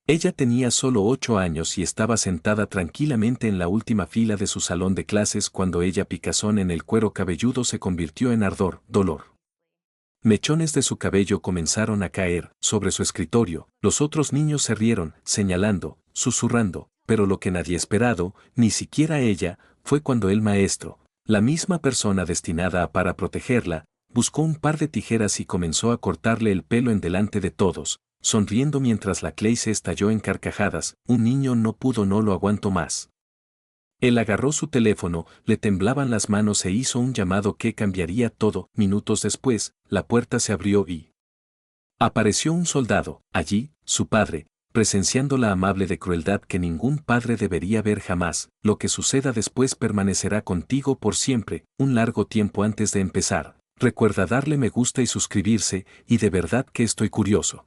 Ella tenía solo 8 años y estaba sentada tranquilamente en la última fila de su salón de clases cuando ella picazón en el cuero cabelludo se convirtió en ardor, dolor. Mechones de su cabello comenzaron a caer sobre su escritorio, los otros niños se rieron, señalando, susurrando, pero lo que nadie esperado, ni siquiera ella, fue cuando el maestro, la misma persona destinada a para protegerla, buscó un par de tijeras y comenzó a cortarle el pelo en delante de todos, sonriendo mientras la Clay se estalló en carcajadas. Un niño no pudo, no lo aguantó más. Él agarró su teléfono, le temblaban las manos e hizo un llamado que cambiaría todo. Minutos después, la puerta se abrió y apareció un soldado, allí, su padre, presenciando la amable de crueldad que ningún padre debería ver jamás. Lo que suceda después permanecerá contigo por siempre. Un largo tiempo antes de empezar, recuerda darle me gusta y suscribirse, y de verdad que estoy curioso.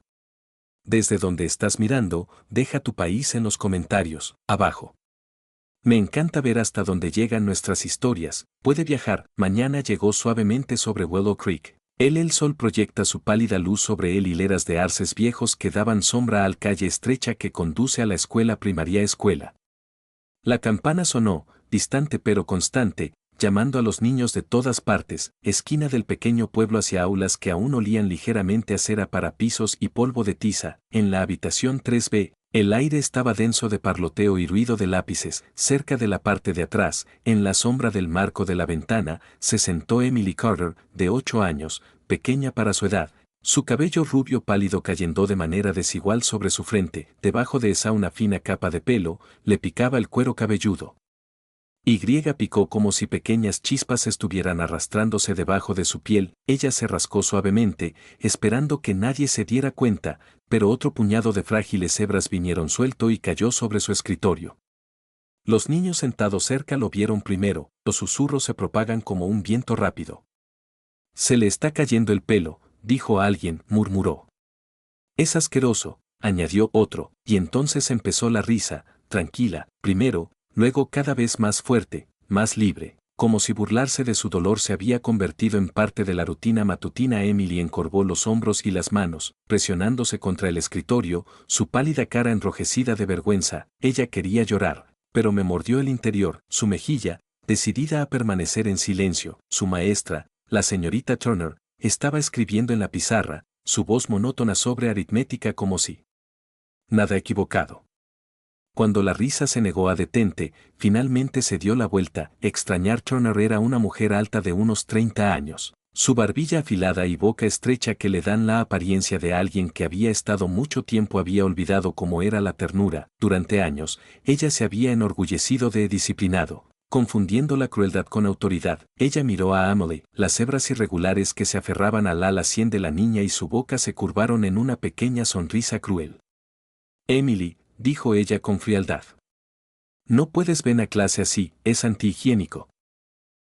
Desde donde estás mirando, deja tu país en los comentarios, abajo. Me encanta ver hasta dónde llegan nuestras historias. Puede viajar. Mañana llegó suavemente sobre Willow Creek. El sol proyecta su pálida luz sobre él, hileras de arces viejos que daban sombra al calle estrecha que conduce a la escuela primaria escuela. La campana sonó, distante pero constante, llamando a los niños de todas partes, esquina del pequeño pueblo hacia aulas que aún olían ligeramente a cera para pisos y polvo de tiza. En la habitación 3B, el aire estaba denso de parloteo y ruido de lápices. Cerca de la parte de atrás, en la sombra del marco de la ventana, se sentó Emily Carter, de 8 años, pequeña para su edad. Su cabello rubio pálido cayendo de manera desigual sobre su frente, debajo de esa una fina capa de pelo, le picaba el cuero cabelludo. Y picó como si pequeñas chispas estuvieran arrastrándose debajo de su piel. Ella se rascó suavemente, esperando que nadie se diera cuenta, pero otro puñado de frágiles hebras vinieron suelto y cayó sobre su escritorio. Los niños sentados cerca lo vieron primero, los susurros se propagan como un viento rápido. Se le está cayendo el pelo, dijo alguien, murmuró. Es asqueroso, añadió otro, y entonces empezó la risa, tranquila, primero, luego cada vez más fuerte, más libre, como si burlarse de su dolor se había convertido en parte de la rutina matutina. Emily encorvó los hombros y las manos, presionándose contra el escritorio, su pálida cara enrojecida de vergüenza. Ella quería llorar, pero me mordió el interior, su mejilla, decidida a permanecer en silencio. Su maestra, la señorita Turner, estaba escribiendo en la pizarra, su voz monótona sobre aritmética como si nada equivocado. Cuando la risa se negó a detente, finalmente se dio la vuelta. Extrañar. Turner era una mujer alta de unos 30 años. Su barbilla afilada y boca estrecha que le dan la apariencia de alguien que había estado mucho tiempo había olvidado cómo era la ternura. Durante años, ella se había enorgullecido de disciplinado, confundiendo la crueldad con autoridad. Ella miró a Emily, las hebras irregulares que se aferraban al ala 100 de la niña y su boca se curvaron en una pequeña sonrisa cruel. Emily, dijo ella con frialdad. No puedes venir a clase así, es antihigiénico.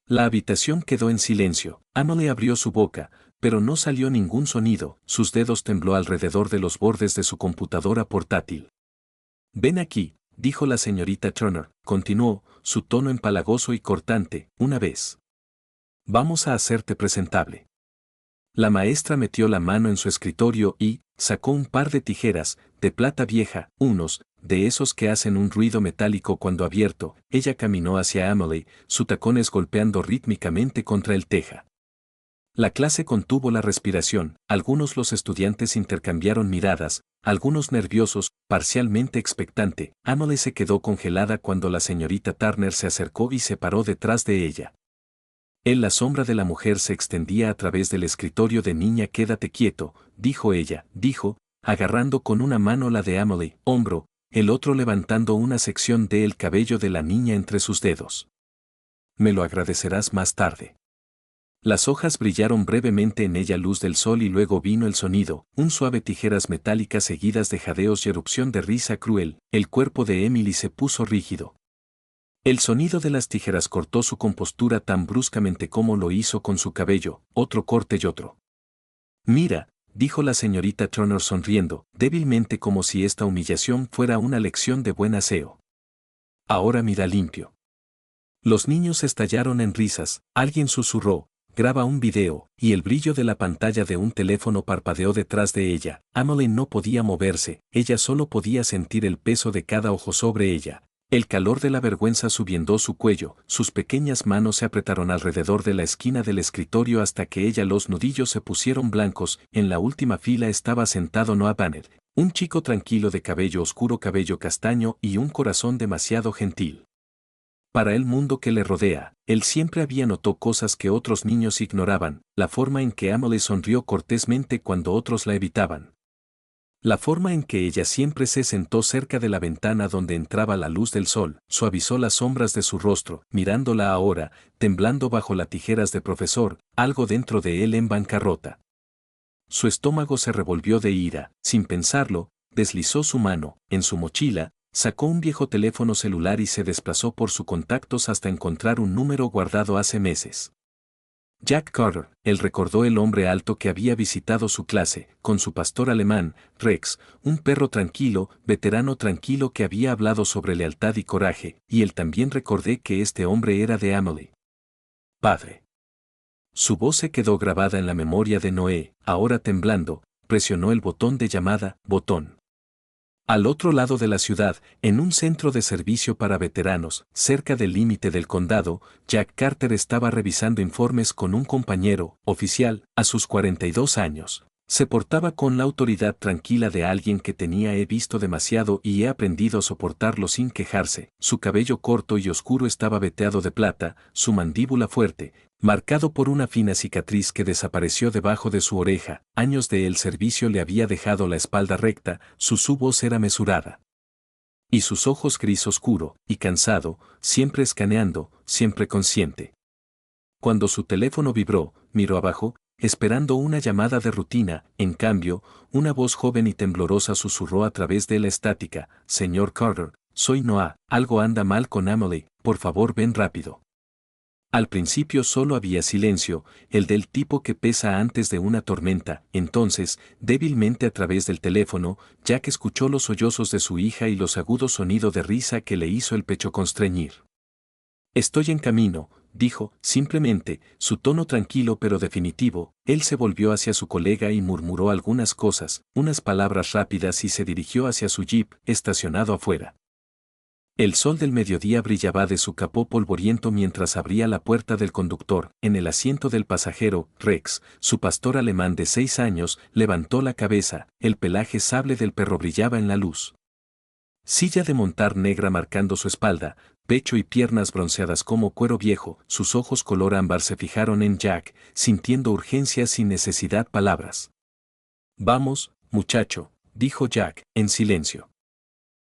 La habitación quedó en silencio. Emily abrió su boca, pero no salió ningún sonido. Sus dedos tembló alrededor de los bordes de su computadora portátil. Ven aquí, dijo la señorita Turner, continuó, su tono empalagoso y cortante, una vez. Vamos a hacerte presentable. La maestra metió la mano en su escritorio y sacó un par de tijeras, de plata vieja, unos, de esos que hacen un ruido metálico cuando abierto. Ella caminó hacia Emily, sus tacones golpeando rítmicamente contra el teja. La clase contuvo la respiración, algunos los estudiantes intercambiaron miradas, algunos nerviosos, parcialmente expectante. Emily se quedó congelada cuando la señorita Turner se acercó y se paró detrás de ella. La sombra de la mujer se extendía a través del escritorio de niña. Quédate quieto, dijo ella, agarrando con una mano la de Emily, hombro, el otro levantando una sección del cabello de la niña entre sus dedos. Me lo agradecerás más tarde. Las hojas brillaron brevemente en ella luz del sol y luego vino el sonido, un suave tijeras metálicas seguidas de jadeos y erupción de risa cruel. El cuerpo de Emily se puso rígido. El sonido de las tijeras cortó su compostura tan bruscamente como lo hizo con su cabello, otro corte y otro. Mira, dijo la señorita Turner sonriendo, débilmente como si esta humillación fuera una lección de buen aseo. Ahora mira limpio. Los niños estallaron en risas, alguien susurró, graba un video, y el brillo de la pantalla de un teléfono parpadeó detrás de ella. Emily no podía moverse, ella solo podía sentir el peso de cada ojo sobre ella. El calor de la vergüenza subiendo su cuello, sus pequeñas manos se apretaron alrededor de la esquina del escritorio hasta que los nudillos se pusieron blancos. En la última fila estaba sentado Noah Banner, un chico tranquilo de cabello oscuro, cabello castaño y un corazón demasiado gentil. Para el mundo que le rodea, él siempre había notado cosas que otros niños ignoraban, la forma en que Emily sonrió cortésmente cuando otros la evitaban. La forma en que ella siempre se sentó cerca de la ventana donde entraba la luz del sol, suavizó las sombras de su rostro, mirándola ahora, temblando bajo las tijeras de profesor, algo dentro de él en bancarrota. Su estómago se revolvió de ira, sin pensarlo, deslizó su mano, en su mochila, sacó un viejo teléfono celular y se desplazó por sus contactos hasta encontrar un número guardado hace meses. Jack Carter, él recordó el hombre alto que había visitado su clase, con su pastor alemán, Rex, un perro tranquilo, veterano tranquilo que había hablado sobre lealtad y coraje, y él también recordé que este hombre era de Emily. Padre. Su voz se quedó grabada en la memoria de Noé, ahora temblando, presionó el botón de llamada, botón. Al otro lado de la ciudad, en un centro de servicio para veteranos, cerca del límite del condado, Jack Carter estaba revisando informes con un compañero, oficial, a sus 42 años. Se portaba con la autoridad tranquila de alguien que he visto demasiado y he aprendido a soportarlo sin quejarse. Su cabello corto y oscuro estaba veteado de plata, su mandíbula fuerte, marcado por una fina cicatriz que desapareció debajo de su oreja. Años de el servicio le había dejado la espalda recta, su voz era mesurada. Y sus ojos gris oscuro, y cansado, siempre escaneando, siempre consciente. Cuando su teléfono vibró, miró abajo, esperando una llamada de rutina. En cambio, una voz joven y temblorosa susurró a través de la estática: «Señor Carter, soy Noah, algo anda mal con Emily, por favor ven rápido». Al principio solo había silencio, el del tipo que pesa antes de una tormenta. Entonces, débilmente a través del teléfono, Jack escuchó los sollozos de su hija y los agudos sonidos de risa que le hizo el pecho constreñir. «Estoy en camino», dijo, simplemente, su tono tranquilo pero definitivo. Él se volvió hacia su colega y murmuró algunas cosas, unas palabras rápidas y se dirigió hacia su jeep, estacionado afuera. El sol del mediodía brillaba de su capó polvoriento mientras abría la puerta del conductor. En el asiento del pasajero, Rex, su pastor alemán de 6 años, levantó la cabeza, el pelaje sable del perro brillaba en la luz. Silla de montar negra marcando su espalda, pecho y piernas bronceadas como cuero viejo, sus ojos color ámbar se fijaron en Jack, sintiendo urgencia sin necesidad palabras. «Vamos, muchacho», dijo Jack, en silencio.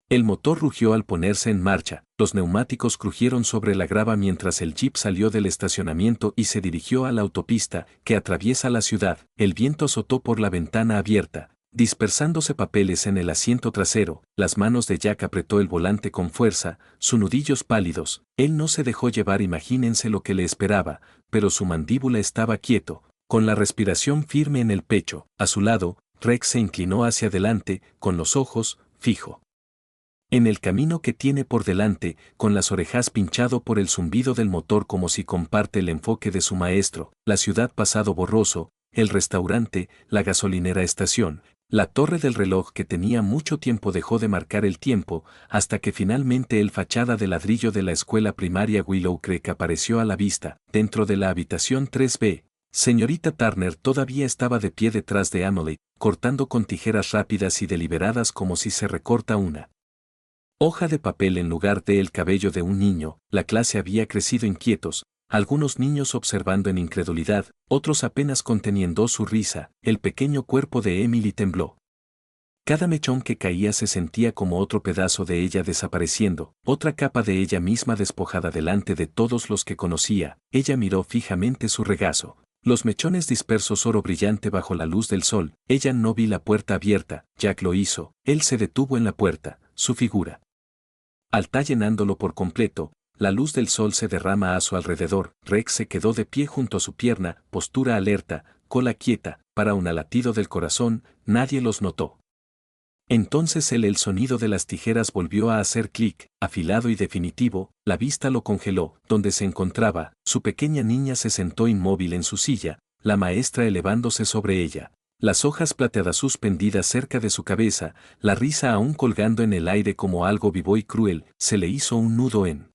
El motor rugió al ponerse en marcha, los neumáticos crujieron sobre la grava mientras el jeep salió del estacionamiento y se dirigió a la autopista que atraviesa la ciudad. El viento azotó por la ventana abierta, dispersándose papeles en el asiento trasero. Las manos de Jack apretó el volante con fuerza, sus nudillos pálidos. Él no se dejó llevar, imagínense lo que le esperaba, pero su mandíbula estaba quieto, con la respiración firme en el pecho. A su lado, Rex se inclinó hacia adelante, con los ojos fijo en el camino que tiene por delante, con las orejas pinchado por el zumbido del motor como si comparte el enfoque de su maestro. La ciudad pasado borroso, el restaurante, la gasolinera estación, la torre del reloj que tenía mucho tiempo dejó de marcar el tiempo, hasta que finalmente el fachada de ladrillo de la escuela primaria Willow Creek apareció a la vista. Dentro de la habitación 3B, señorita Turner todavía estaba de pie detrás de Emily, cortando con tijeras rápidas y deliberadas como si se recorta una hoja de papel en lugar de el cabello de un niño. La clase había crecido inquietos, algunos niños observando en incredulidad, otros apenas conteniendo su risa. El pequeño cuerpo de Emily tembló. Cada mechón que caía se sentía como otro pedazo de ella desapareciendo, otra capa de ella misma despojada delante de todos los que conocía. Ella miró fijamente su regazo. Los mechones dispersos oro brillante bajo la luz del sol. Ella no vi la puerta abierta, Jack lo hizo. Él se detuvo en la puerta, su figura alta llenándolo por completo. La luz del sol se derrama a su alrededor. Rex se quedó de pie junto a su pierna, postura alerta, cola quieta, para un latido del corazón. Nadie los notó. Entonces el sonido de las tijeras volvió a hacer clic, afilado y definitivo, la vista lo congeló, donde se encontraba, su pequeña niña se sentó inmóvil en su silla, la maestra elevándose sobre ella, las hojas plateadas suspendidas cerca de su cabeza, la risa aún colgando en el aire como algo vivo y cruel, se le hizo un nudo en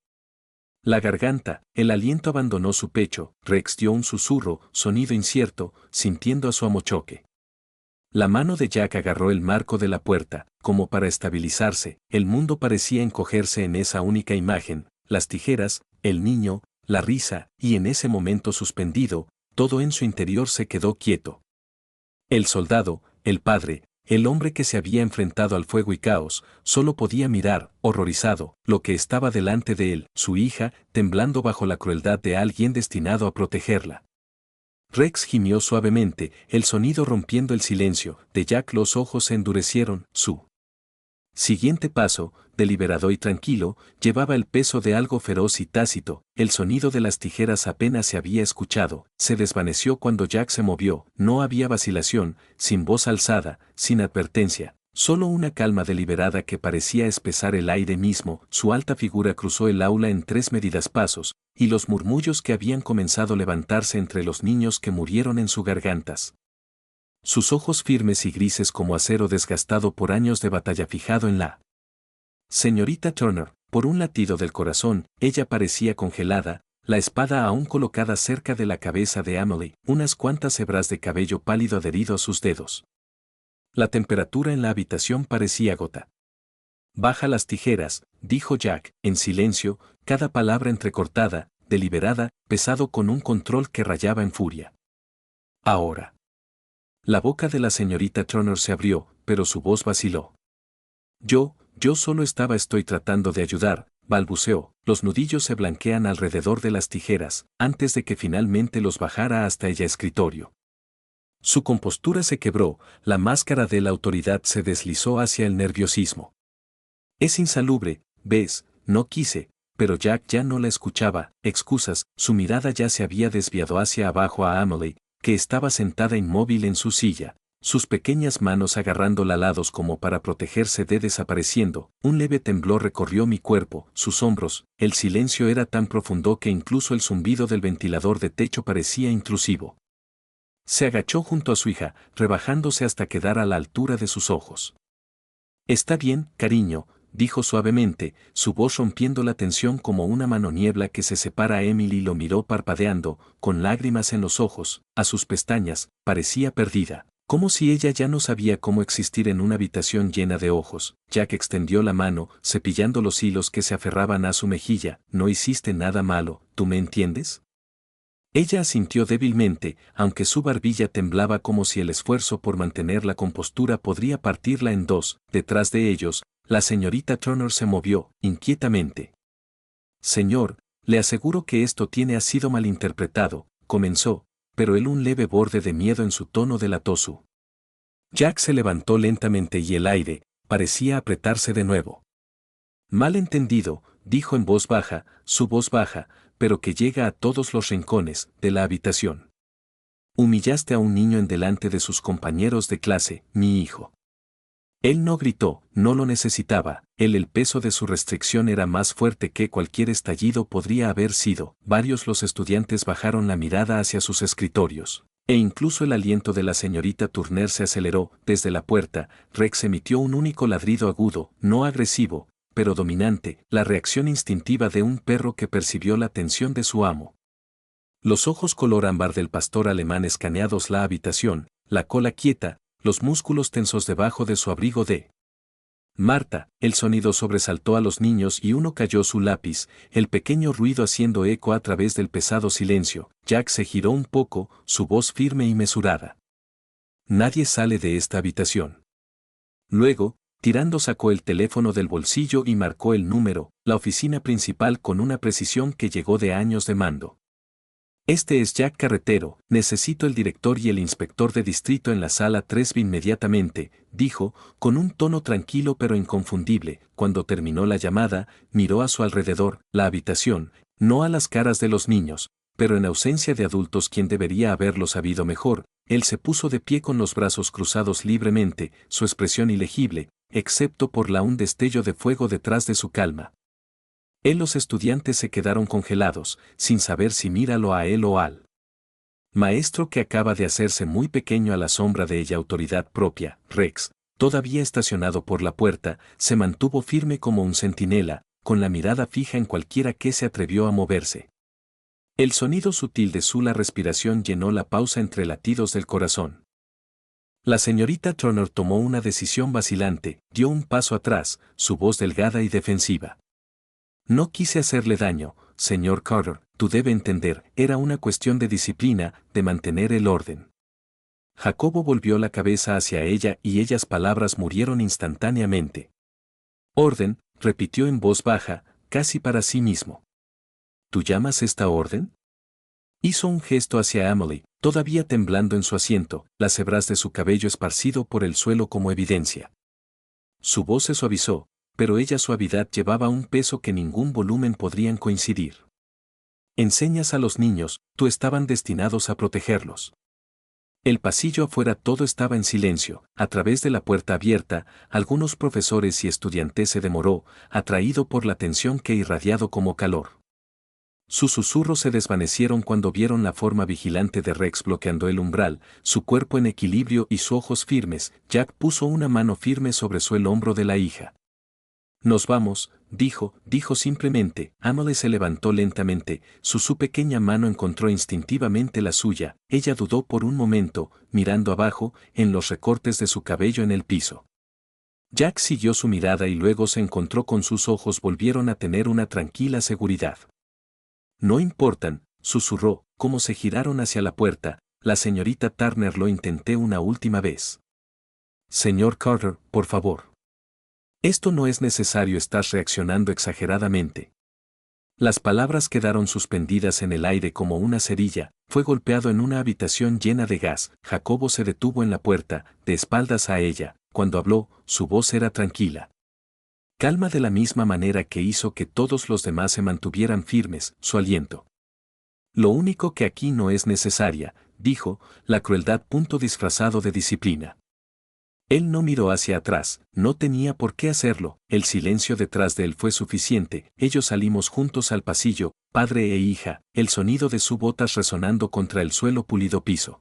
la garganta, el aliento abandonó su pecho, Rex dio un susurro, sonido incierto, sintiendo a su amochoque. La mano de Jack agarró el marco de la puerta, como para estabilizarse, el mundo parecía encogerse en esa única imagen, las tijeras, el niño, la risa, y en ese momento suspendido, todo en su interior se quedó quieto. El soldado, el padre, el hombre que se había enfrentado al fuego y caos, solo podía mirar, horrorizado, lo que estaba delante de él, su hija, temblando bajo la crueldad de alguien destinado a protegerla. Rex gimió suavemente, el sonido rompiendo el silencio, de Jack los ojos se endurecieron, su siguiente paso, deliberado y tranquilo, llevaba el peso de algo feroz y tácito, el sonido de las tijeras apenas se había escuchado, se desvaneció cuando Jack se movió, no había vacilación, sin voz alzada, sin advertencia, solo una calma deliberada que parecía espesar el aire mismo, su alta figura cruzó el aula en 3 medidas pasos, y los murmullos que habían comenzado a levantarse entre los niños que murieron en sus gargantas. Sus ojos firmes y grises como acero desgastado por años de batalla fijado en la señorita Turner, por un latido del corazón, ella parecía congelada, la espada aún colocada cerca de la cabeza de Emily, unas cuantas hebras de cabello pálido adherido a sus dedos. La temperatura en la habitación parecía gota. Baja las tijeras, dijo Jack, en silencio, cada palabra entrecortada, deliberada, pesado con un control que rayaba en furia. Ahora. La boca de la señorita Turner se abrió, pero su voz vaciló. Yo solo estoy tratando de ayudar, balbuceó, los nudillos se blanquean alrededor de las tijeras, antes de que finalmente los bajara hasta el escritorio. Su compostura se quebró, la máscara de la autoridad se deslizó hacia el nerviosismo. Es insalubre, ves, no quise, pero Jack ya no la escuchaba, excusas, su mirada ya se había desviado hacia abajo a Emily, que estaba sentada inmóvil en su silla, sus pequeñas manos agarrándola lados como para protegerse de desapareciendo, un leve temblor recorrió mi cuerpo, sus hombros, el silencio era tan profundo que incluso el zumbido del ventilador de techo parecía intrusivo. Se agachó junto a su hija, rebajándose hasta quedar a la altura de sus ojos. Está bien, cariño, dijo suavemente, su voz rompiendo la tensión como una mano niebla que se separa a Emily y lo miró parpadeando, con lágrimas en los ojos, a sus pestañas, parecía perdida, como si ella ya no sabía cómo existir en una habitación llena de ojos. Jack extendió la mano, cepillando los hilos que se aferraban a su mejilla, no hiciste nada malo, ¿tú me entiendes? Ella asintió débilmente, aunque su barbilla temblaba como si el esfuerzo por mantener la compostura podría partirla en dos. Detrás de ellos, la señorita Turner se movió, inquietamente. Señor, le aseguro que esto ha sido malinterpretado, comenzó, pero él un leve borde de miedo en su tono delató su. Jack se levantó lentamente y el aire parecía apretarse de nuevo. Mal entendido, dijo en voz baja, su voz baja, pero que llega a todos los rincones de la habitación. Humillaste a un niño en delante de sus compañeros de clase, mi hijo. Él no gritó, no lo necesitaba, el peso de su restricción era más fuerte que cualquier estallido podría haber sido. Varios los estudiantes bajaron la mirada hacia sus escritorios, e incluso el aliento de la señorita Turner se aceleró. Desde la puerta, Rex emitió un único ladrido agudo, no agresivo, pero dominante, la reacción instintiva de un perro que percibió la tensión de su amo. Los ojos color ámbar del pastor alemán escaneados la habitación, la cola quieta, los músculos tensos debajo de su abrigo de Marta, el sonido sobresaltó a los niños y uno cayó su lápiz, el pequeño ruido haciendo eco a través del pesado silencio. Jack se giró un poco, su voz firme y mesurada. Nadie sale de esta habitación. Luego, tirando sacó el teléfono del bolsillo y marcó el número, la oficina principal con una precisión que llegó de años de mando. Este es Jack Carretero, necesito el director y el inspector de distrito en la sala 3B inmediatamente, dijo, con un tono tranquilo pero inconfundible. Cuando terminó la llamada, miró a su alrededor, la habitación, no a las caras de los niños, pero en ausencia de adultos quien debería haberlo sabido mejor, Él se puso de pie con los brazos cruzados libremente, su expresión ilegible, excepto por un destello de fuego detrás de su calma. Los estudiantes se quedaron congelados, sin saber si míralo a él o al maestro que acaba de hacerse muy pequeño a la sombra de ella autoridad propia. Rex, todavía estacionado por la puerta, se mantuvo firme como un centinela, con la mirada fija en cualquiera que se atrevió a moverse. El sonido sutil de su respiración llenó la pausa entre latidos del corazón. La señorita Turner tomó una decisión vacilante, dio un paso atrás, su voz delgada y defensiva. No quise hacerle daño, señor Carter, tú debe entender, era una cuestión de disciplina, de mantener el orden. Jacobo volvió la cabeza hacia ella y ellas palabras murieron instantáneamente. Orden, repitió en voz baja, casi para sí mismo. ¿Tú llamas esta orden? Hizo un gesto hacia Emily, todavía temblando en su asiento, las hebras de su cabello esparcido por el suelo como evidencia. Su voz se suavizó, pero ella suavidad llevaba un peso que ningún volumen podrían coincidir. Enseñas a los niños, tú estaban destinados a protegerlos. El pasillo afuera todo estaba en silencio, a través de la puerta abierta, algunos profesores y estudiantes se demoró, atraído por la tensión que irradiado como calor. Sus susurros se desvanecieron cuando vieron la forma vigilante de Rex bloqueando el umbral, su cuerpo en equilibrio y sus ojos firmes. Jack puso una mano firme sobre el hombro de la hija. Nos vamos, dijo simplemente. Emily se levantó lentamente, su pequeña mano encontró instintivamente la suya, ella dudó por un momento, mirando abajo, en los recortes de su cabello en el piso. Jack siguió su mirada y luego se encontró con sus ojos volvieron a tener una tranquila seguridad. No importan, susurró, como se giraron hacia la puerta, la señorita Turner lo intenté una última vez. Señor Carter, por favor. Esto no es necesario, estás reaccionando exageradamente. Las palabras quedaron suspendidas en el aire como una cerilla, fue golpeado en una habitación llena de gas. Jacobo se detuvo en la puerta, de espaldas a ella, cuando habló, su voz era tranquila. Calma de la misma manera que hizo que todos los demás se mantuvieran firmes, su aliento. Lo único que aquí no es necesaria, dijo, la crueldad disfrazado de disciplina. Él no miró hacia atrás, no tenía por qué hacerlo, el silencio detrás de él fue suficiente, ellos salimos juntos al pasillo, padre e hija, el sonido de sus botas resonando contra el suelo pulido piso.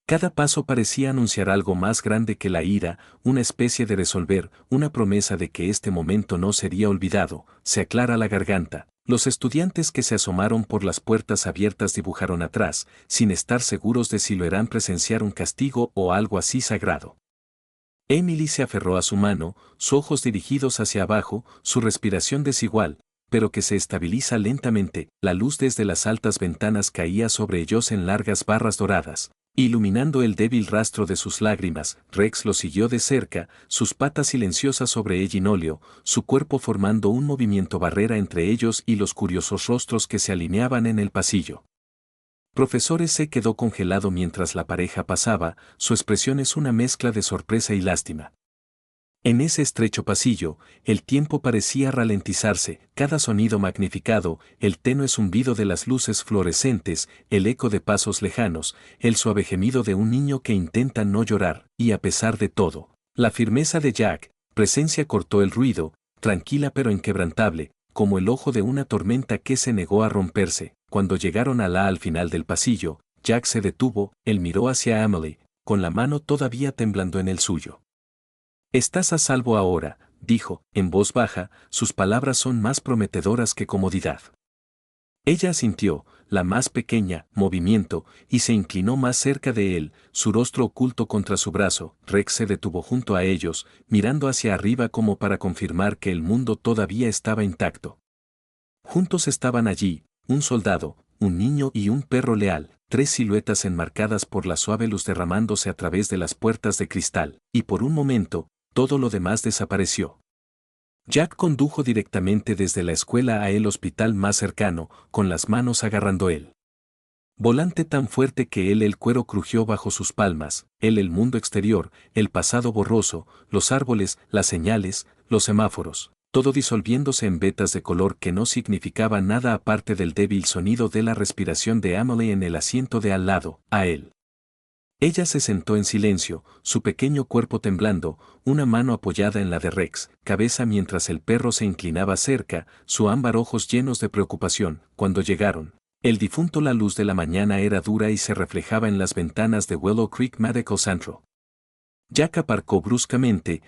Cada paso parecía anunciar algo más grande que la ira, una especie de resolver, una promesa de que este momento no sería olvidado, se aclara la garganta. Los estudiantes que se asomaron por las puertas abiertas dibujaron atrás, sin estar seguros de si lo eran presenciar un castigo o algo así sagrado. Emily se aferró a su mano, sus ojos dirigidos hacia abajo, su respiración desigual, pero que se estabiliza lentamente, la luz desde las altas ventanas caía sobre ellos en largas barras doradas, iluminando el débil rastro de sus lágrimas. Rex lo siguió de cerca, sus patas silenciosas sobre el linóleo, su cuerpo formando un movimiento barrera entre ellos y los curiosos rostros que se alineaban en el pasillo. Profesores se quedó congelado mientras la pareja pasaba, su expresión es una mezcla de sorpresa y lástima. En ese estrecho pasillo, el tiempo parecía ralentizarse, cada sonido magnificado, el tenue zumbido de las luces fluorescentes, el eco de pasos lejanos, el suave gemido de un niño que intenta no llorar, y a pesar de todo, la firmeza de Jack, presencia cortó el ruido, tranquila pero inquebrantable, como el ojo de una tormenta que se negó a romperse. Cuando llegaron al final del pasillo, Jack se detuvo, él miró hacia Emily, con la mano todavía temblando en el suyo. Estás a salvo ahora, dijo, en voz baja, sus palabras son más prometedoras que comodidad. Ella asintió, la más pequeña, movimiento, y se inclinó más cerca de él, su rostro oculto contra su brazo. Rex se detuvo junto a ellos, mirando hacia arriba como para confirmar que el mundo todavía estaba intacto. Juntos estaban allí, un soldado, un niño y un perro leal, tres siluetas enmarcadas por la suave luz derramándose a través de las puertas de cristal, y por un momento, todo lo demás desapareció. Jack condujo directamente desde la escuela a el hospital más cercano, con las manos agarrando el volante tan fuerte que el cuero crujió bajo sus palmas, el mundo exterior, el pasado borroso, los árboles, las señales, los semáforos, todo disolviéndose en vetas de color que no significaba nada aparte del débil sonido de la respiración de Emily en el asiento de al lado, a él. Ella se sentó en silencio, su pequeño cuerpo temblando, una mano apoyada en la de Rex, cabeza mientras el perro se inclinaba cerca, su ámbar ojos llenos de preocupación. Cuando llegaron, el difunto, la luz de la mañana era dura y se reflejaba en las ventanas de Willow Creek Medical Center. Jack aparcó bruscamente,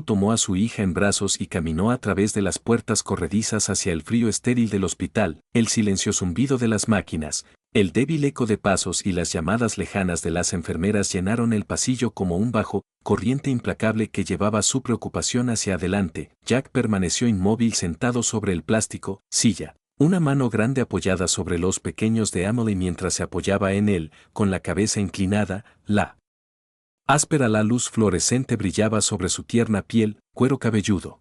tomó a su hija en brazos y caminó a través de las puertas corredizas hacia el frío estéril del hospital. El silencio zumbido de las máquinas, el débil eco de pasos y las llamadas lejanas de las enfermeras llenaron el pasillo como un bajo corriente implacable que llevaba su preocupación hacia adelante. Jack permaneció inmóvil sentado sobre el plástico silla, una mano grande apoyada sobre los pequeños de Emily mientras se apoyaba en él, con la cabeza inclinada. La áspera la luz fluorescente brillaba sobre su tierna piel, cuero cabelludo.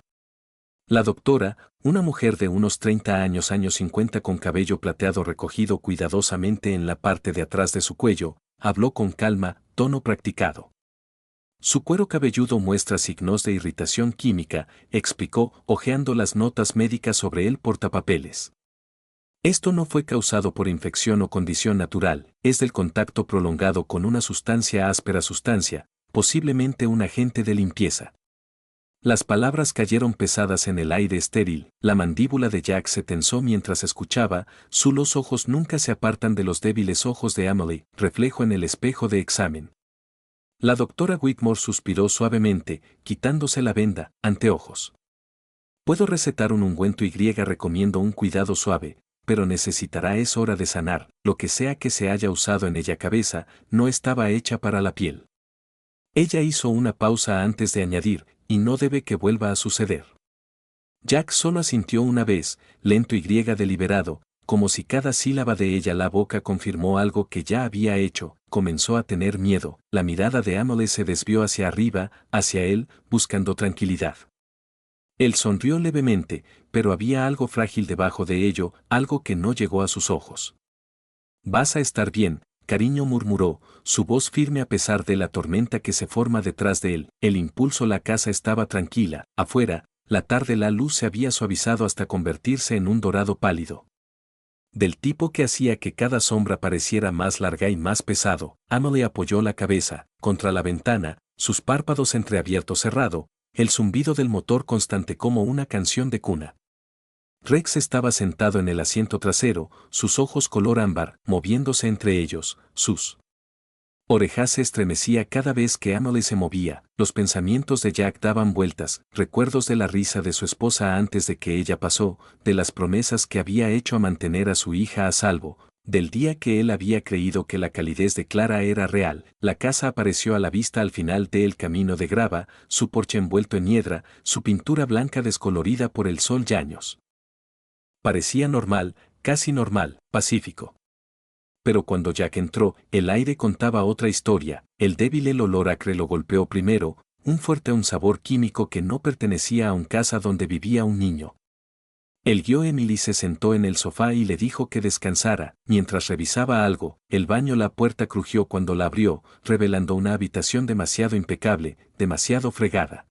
La doctora, una mujer de unos 30 años 50 con cabello plateado recogido cuidadosamente en la parte de atrás de su cuello, habló con calma, tono practicado. Su cuero cabelludo muestra signos de irritación química, explicó, hojeando las notas médicas sobre el portapapeles. Esto no fue causado por infección o condición natural, es del contacto prolongado con una sustancia áspera, posiblemente un agente de limpieza. Las palabras cayeron pesadas en el aire estéril, la mandíbula de Jack se tensó mientras escuchaba, los ojos nunca se apartan de los débiles ojos de Emily, reflejo en el espejo de examen. La doctora Whitmore suspiró suavemente, quitándose la venda, anteojos. Puedo recetar un ungüento y recomiendo un cuidado suave, pero necesitará, es hora de sanar, lo que sea que se haya usado en ella cabeza, no estaba hecha para la piel. Ella hizo una pausa antes de añadir, y no debe que vuelva a suceder. Jack solo asintió una vez, lento y deliberado, como si cada sílaba de ella la boca confirmó algo que ya había hecho. Comenzó a tener miedo, la mirada de Emily se desvió hacia arriba, hacia él, buscando tranquilidad. Él sonrió levemente, pero había algo frágil debajo de ello, algo que no llegó a sus ojos. «Vas a estar bien», cariño, murmuró, su voz firme a pesar de la tormenta que se forma detrás de él. El impulso, la casa estaba tranquila, afuera, la tarde la luz se había suavizado hasta convertirse en un dorado pálido. Del tipo que hacía que cada sombra pareciera más larga y más pesado. Emily apoyó la cabeza contra la ventana, sus párpados entreabiertos cerrado, el zumbido del motor constante como una canción de cuna. Rex estaba sentado en el asiento trasero, sus ojos color ámbar, moviéndose entre ellos, sus orejas se estremecía cada vez que Emily se movía. Los pensamientos de Jack daban vueltas, recuerdos de la risa de su esposa antes de que ella pasó, de las promesas que había hecho a mantener a su hija a salvo, del día que él había creído que la calidez de Clara era real. La casa apareció a la vista al final del camino de grava, su porche envuelto en hiedra, su pintura blanca descolorida por el sol y años. Parecía normal, casi normal, pacífico. Pero cuando Jack entró, el aire contaba otra historia. El débil olor acre lo golpeó primero, un sabor químico que no pertenecía a una casa donde vivía un niño. Él guió a Emily, se sentó en el sofá y le dijo que descansara. Mientras revisaba algo, el baño, la puerta crujió cuando la abrió, revelando una habitación demasiado impecable, demasiado fregada.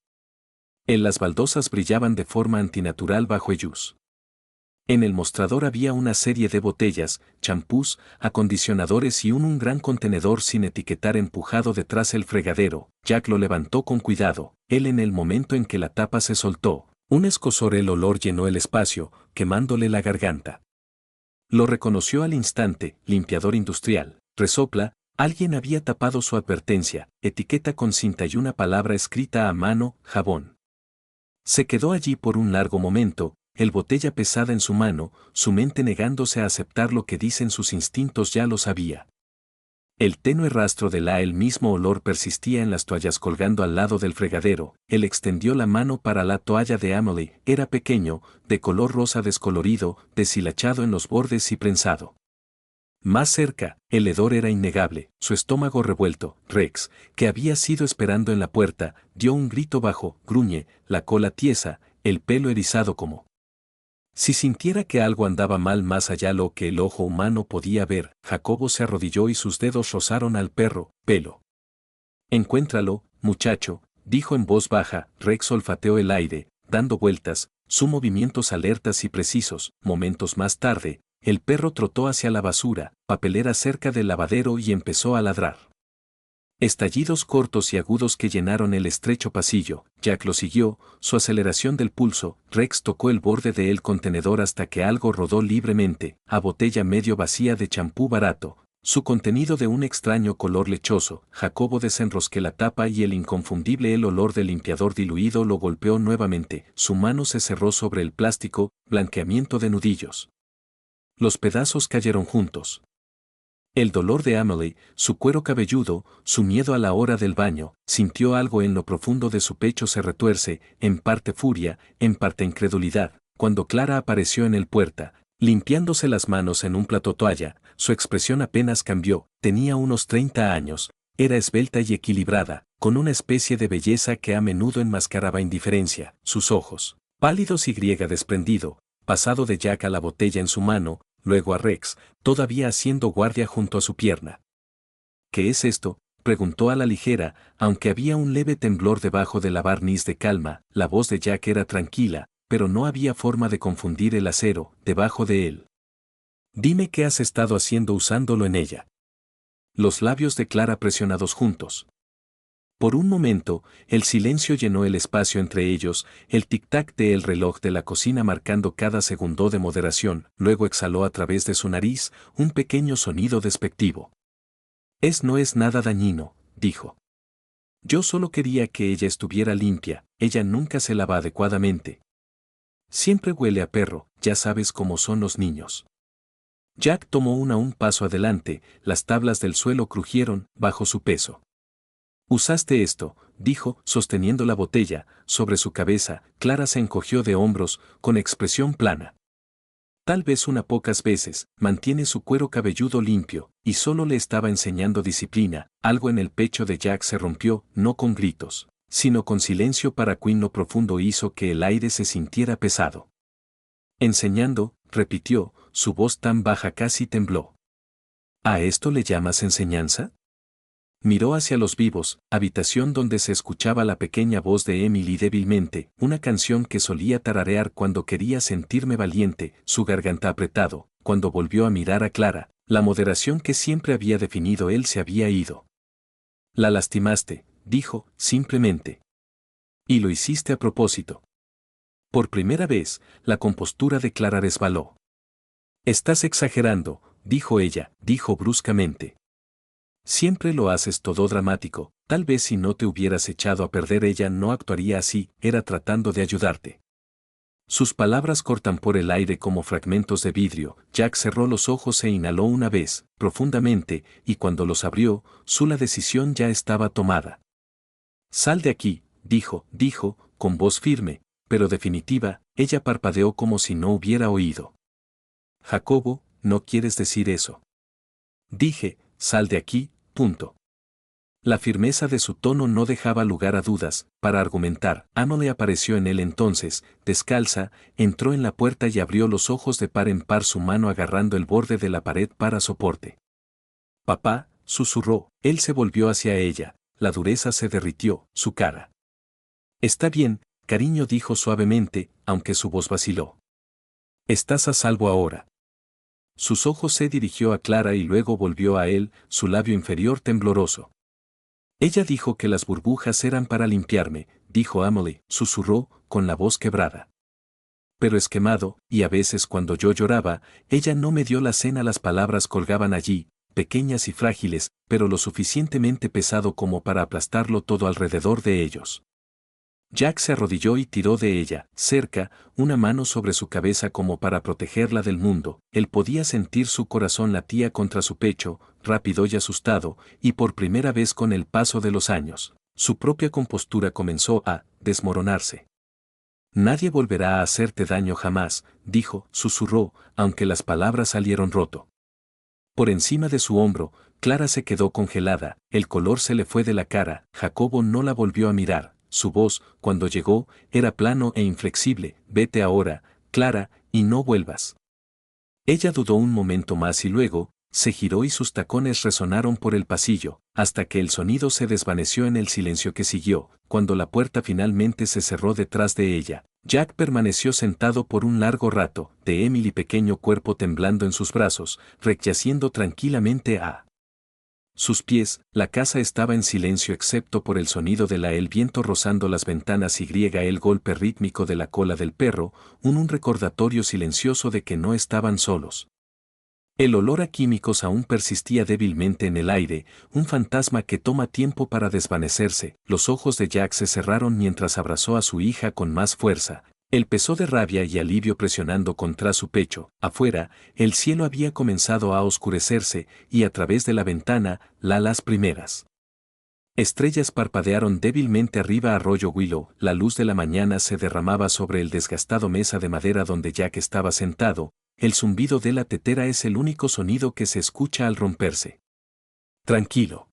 Las baldosas brillaban de forma antinatural bajo ellos. En el mostrador había una serie de botellas, champús, acondicionadores y un gran contenedor sin etiquetar empujado detrás el fregadero. Jack lo levantó con cuidado. En el momento en que la tapa se soltó, un escozor, el olor llenó el espacio, quemándole la garganta. Lo reconoció al instante, limpiador industrial. Resopla, alguien había tapado su advertencia, etiqueta con cinta y una palabra escrita a mano, jabón. Se quedó allí por un largo momento, el botella pesada en su mano, su mente negándose a aceptar lo que dicen sus instintos, ya lo sabía. El tenue rastro el mismo olor persistía en las toallas colgando al lado del fregadero. Él extendió la mano para la toalla de Emily, era pequeño, de color rosa descolorido, deshilachado en los bordes y prensado. Más cerca, el hedor era innegable, su estómago revuelto. Rex, que había sido esperando en la puerta, dio un grito bajo, gruñe, la cola tiesa, el pelo erizado como si sintiera que algo andaba mal más allá lo que el ojo humano podía ver. Jacobo se arrodilló y sus dedos rozaron al perro. Pelo. Encuéntralo, muchacho, dijo en voz baja. Rex olfateó el aire, dando vueltas, sus movimientos alertas y precisos. Momentos más tarde, el perro trotó hacia la basura, papelera cerca del lavadero y empezó a ladrar. Estallidos cortos y agudos que llenaron el estrecho pasillo. Jack lo siguió, su aceleración del pulso. Rex tocó el borde del contenedor hasta que algo rodó libremente, a botella medio vacía de champú barato, su contenido de un extraño color lechoso. Jacobo desenrosqué la tapa y el inconfundible olor del limpiador diluido lo golpeó nuevamente. Su mano se cerró sobre el plástico, blanqueamiento de nudillos. Los pedazos cayeron juntos. El dolor de Amelie, su cuero cabelludo, su miedo a la hora del baño, sintió algo en lo profundo de su pecho se retuerce, en parte furia, en parte incredulidad, cuando Clara apareció en el puerta, limpiándose las manos en un plato toalla. Su expresión apenas cambió, tenía unos 30 años, era esbelta y equilibrada, con una especie de belleza que a menudo enmascaraba indiferencia. Sus ojos, pálidos y desprendido, pasado de Jack a la botella en su mano, luego a Rex, todavía haciendo guardia junto a su pierna. ¿Qué es esto?, preguntó a la ligera, aunque había un leve temblor debajo de la barniz de calma. La voz de Jack era tranquila, pero no había forma de confundir el acero debajo de él. Dime qué has estado haciendo usándolo en ella. Los labios de Clara presionados juntos. Por un momento, el silencio llenó el espacio entre ellos, el tic-tac del reloj de la cocina marcando cada segundo de moderación. Luego exhaló a través de su nariz un pequeño sonido despectivo. No es nada dañino, dijo. Yo solo quería que ella estuviera limpia, ella nunca se lava adecuadamente. Siempre huele a perro, ya sabes cómo son los niños. Jack tomó un paso adelante, las tablas del suelo crujieron bajo su peso. Usaste esto, dijo, sosteniendo la botella, sobre su cabeza. Clara se encogió de hombros, con expresión plana. Tal vez pocas veces, mantiene su cuero cabelludo limpio, y solo le estaba enseñando disciplina. Algo en el pecho de Jack se rompió, no con gritos, sino con silencio para Quinn. Lo profundo hizo que el aire se sintiera pesado. Enseñando, repitió, su voz tan baja casi tembló. ¿A esto le llamas enseñanza? Miró hacia los vivos, habitación donde se escuchaba la pequeña voz de Emily débilmente, una canción que solía tararear cuando quería sentirme valiente, su garganta apretado. Cuando volvió a mirar a Clara, la moderación que siempre había definido él se había ido. La lastimaste, dijo, simplemente. Y lo hiciste a propósito. Por primera vez, la compostura de Clara resbaló. Estás exagerando, dijo ella, dijo bruscamente. Siempre lo haces todo dramático, tal vez si no te hubieras echado a perder ella no actuaría así, era tratando de ayudarte. Sus palabras cortan por el aire como fragmentos de vidrio. Jack cerró los ojos e inhaló una vez, profundamente, y cuando los abrió, la decisión ya estaba tomada. Sal de aquí, dijo, con voz firme, pero definitiva. Ella parpadeó como si no hubiera oído. Jacobo, no quieres decir eso. Dije, sal de aquí. Punto. La firmeza de su tono no dejaba lugar a dudas. Para argumentar, Amelie apareció en él entonces, descalza, entró en la puerta y abrió los ojos de par en par, su mano agarrando el borde de la pared para soporte. Papá, susurró, él se volvió hacia ella, la dureza se derritió, su cara. Está bien, cariño, dijo suavemente, aunque su voz vaciló. Estás a salvo ahora. Sus ojos se dirigió a Clara y luego volvió a él, su labio inferior tembloroso. Ella dijo que las burbujas eran para limpiarme, dijo Amelie, susurró, con la voz quebrada. Pero esquemado, y a veces cuando yo lloraba, ella no me dio la cena. Las palabras colgaban allí, pequeñas y frágiles, pero lo suficientemente pesado como para aplastarlo todo alrededor de ellos. Jack se arrodilló y tiró de ella, cerca, una mano sobre su cabeza como para protegerla del mundo. Él podía sentir su corazón latía contra su pecho, rápido y asustado, y por primera vez con el paso de los años, su propia compostura comenzó a desmoronarse. Nadie volverá a hacerte daño jamás, dijo, susurró, aunque las palabras salieron roto. Por encima de su hombro, Clara se quedó congelada, el color se le fue de la cara. Jacobo no la volvió a mirar. Su voz, cuando llegó, era plano e inflexible. Vete ahora, Clara, y no vuelvas. Ella dudó un momento más y luego, se giró y sus tacones resonaron por el pasillo, hasta que el sonido se desvaneció en el silencio que siguió. Cuando la puerta finalmente se cerró detrás de ella, Jack permaneció sentado por un largo rato, de Emily pequeño cuerpo temblando en sus brazos, yaciendo tranquilamente Sus pies, la casa estaba en silencio excepto por el sonido de el viento rozando las ventanas y el golpe rítmico de la cola del perro, un recordatorio silencioso de que no estaban solos. El olor a químicos aún persistía débilmente en el aire, un fantasma que toma tiempo para desvanecerse. Los ojos de Jack se cerraron mientras abrazó a su hija con más fuerza. Él pesó de rabia y alivio presionando contra su pecho. Afuera, el cielo había comenzado a oscurecerse, y a través de la ventana, las primeras estrellas parpadearon débilmente arriba a Arroyo Willow. La luz de la mañana se derramaba sobre el desgastado mesa de madera donde Jack estaba sentado. El zumbido de la tetera es el único sonido que se escucha al romperse. Tranquilo.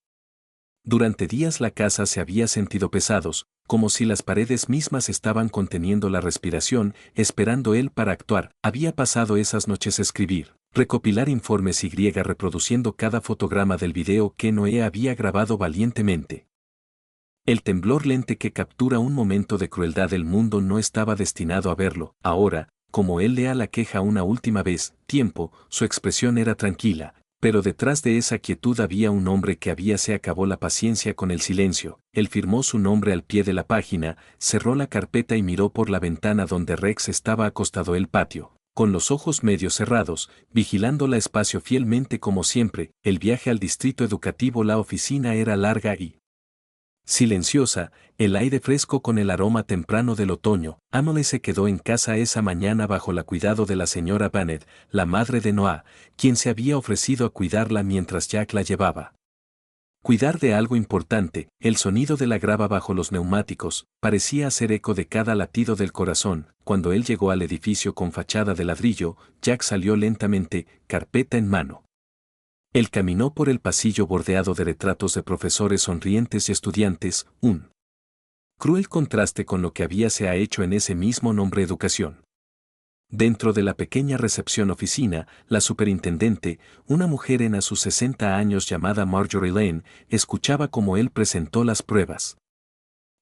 Durante días la casa se había sentido pesados, como si las paredes mismas estaban conteniendo la respiración, esperando él para actuar. Había pasado esas noches escribir, recopilar informes y reproduciendo cada fotograma del video que Noé había grabado valientemente. El temblor lente que captura un momento de crueldad del mundo no estaba destinado a verlo. Ahora, como él lea la queja una última vez, tiempo, su expresión era tranquila, pero detrás de esa quietud había un hombre que se acabó la paciencia con el silencio. Él firmó su nombre al pie de la página, cerró la carpeta y miró por la ventana donde Rex estaba acostado en el patio, con los ojos medio cerrados, vigilando la espacio fielmente como siempre. El viaje al distrito educativo, la oficina era larga y silenciosa, el aire fresco con el aroma temprano del otoño. Emily se quedó en casa esa mañana bajo el cuidado de la señora Bennett, la madre de Noah, quien se había ofrecido a cuidarla mientras Jack la llevaba. Cuidar de algo importante, el sonido de la grava bajo los neumáticos, parecía hacer eco de cada latido del corazón. Cuando él llegó al edificio con fachada de ladrillo, Jack salió lentamente, carpeta en mano. Él caminó por el pasillo bordeado de retratos de profesores sonrientes y estudiantes, un cruel contraste con lo que se ha hecho en ese mismo nombre educación. Dentro de la pequeña recepción oficina, la superintendente, una mujer en sus 60 años llamada Marjorie Lane, escuchaba cómo él presentó las pruebas.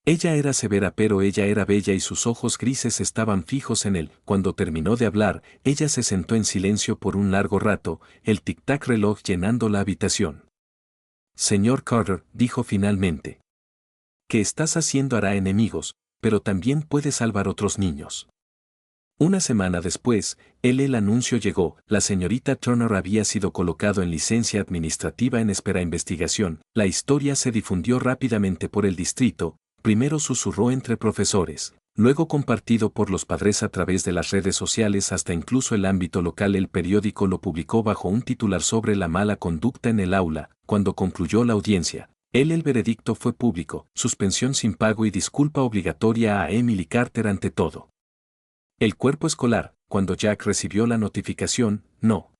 Ella era severa pero ella era bella y sus ojos grises estaban fijos en él. Cuando terminó de hablar, ella se sentó en silencio por un largo rato, el tic-tac reloj llenando la habitación. Señor Carter, dijo finalmente. ¿Qué estás haciendo? Hará enemigos, pero también puede salvar otros niños. Una semana después, el anuncio llegó. La señorita Turner había sido colocado en licencia administrativa en espera investigación. La historia se difundió rápidamente por el distrito. Primero susurró entre profesores, luego compartido por los padres a través de las redes sociales hasta incluso el ámbito local. El periódico lo publicó bajo un titular sobre la mala conducta en el aula. Cuando concluyó la audiencia, el veredicto fue público: suspensión sin pago y disculpa obligatoria a Emily Carter ante todo el cuerpo escolar. Cuando Jack recibió la notificación, no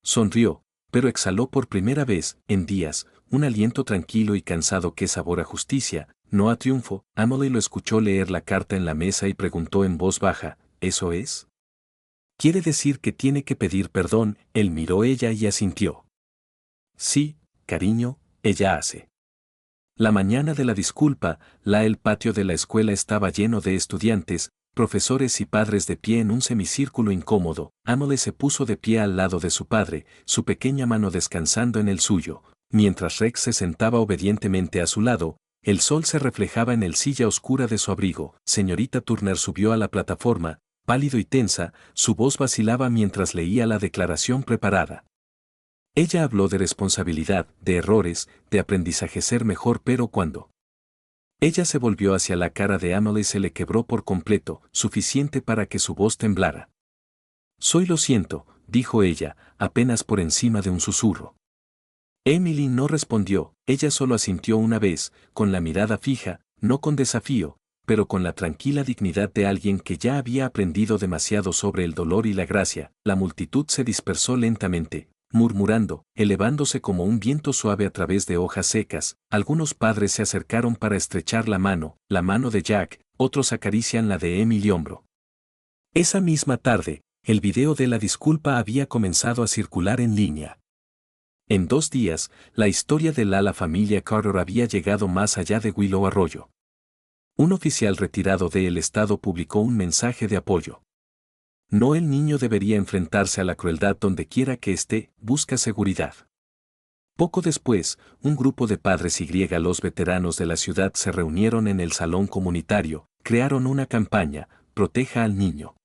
sonrió, pero exhaló por primera vez en días, un aliento tranquilo y cansado que sabora justicia, no a triunfo. Emily lo escuchó leer la carta en la mesa y preguntó en voz baja, ¿eso es? ¿Quiere decir que tiene que pedir perdón? Él miró ella y asintió. Sí, cariño, ella hace. La mañana de la disculpa, el patio de la escuela estaba lleno de estudiantes, profesores y padres de pie en un semicírculo incómodo. Emily se puso de pie al lado de su padre, su pequeña mano descansando en el suyo, mientras Rex se sentaba obedientemente a su lado. El sol se reflejaba en el silla oscura de su abrigo. Señorita Turner subió a la plataforma, pálido y tensa, su voz vacilaba mientras leía la declaración preparada. Ella habló de responsabilidad, de errores, de aprendizaje, ser mejor, pero cuando ella se volvió hacia la cara de Emily se le quebró por completo, suficiente para que su voz temblara. Lo siento, dijo ella, apenas por encima de un susurro. Emily no respondió, ella solo asintió una vez, con la mirada fija, no con desafío, pero con la tranquila dignidad de alguien que ya había aprendido demasiado sobre el dolor y la gracia. La multitud se dispersó lentamente, murmurando, elevándose como un viento suave a través de hojas secas. Algunos padres se acercaron para estrechar la mano de Jack, otros acarician la de Emily hombro. Esa misma tarde, el video de la disculpa había comenzado a circular en línea. En 2 días, la historia de la familia Carter había llegado más allá de Willow Arroyo. Un oficial retirado del estado publicó un mensaje de apoyo. No, el niño debería enfrentarse a la crueldad donde quiera que esté, busca seguridad. Poco después, un grupo de padres y los veteranos de la ciudad se reunieron en el salón comunitario, crearon una campaña, Proteja al niño.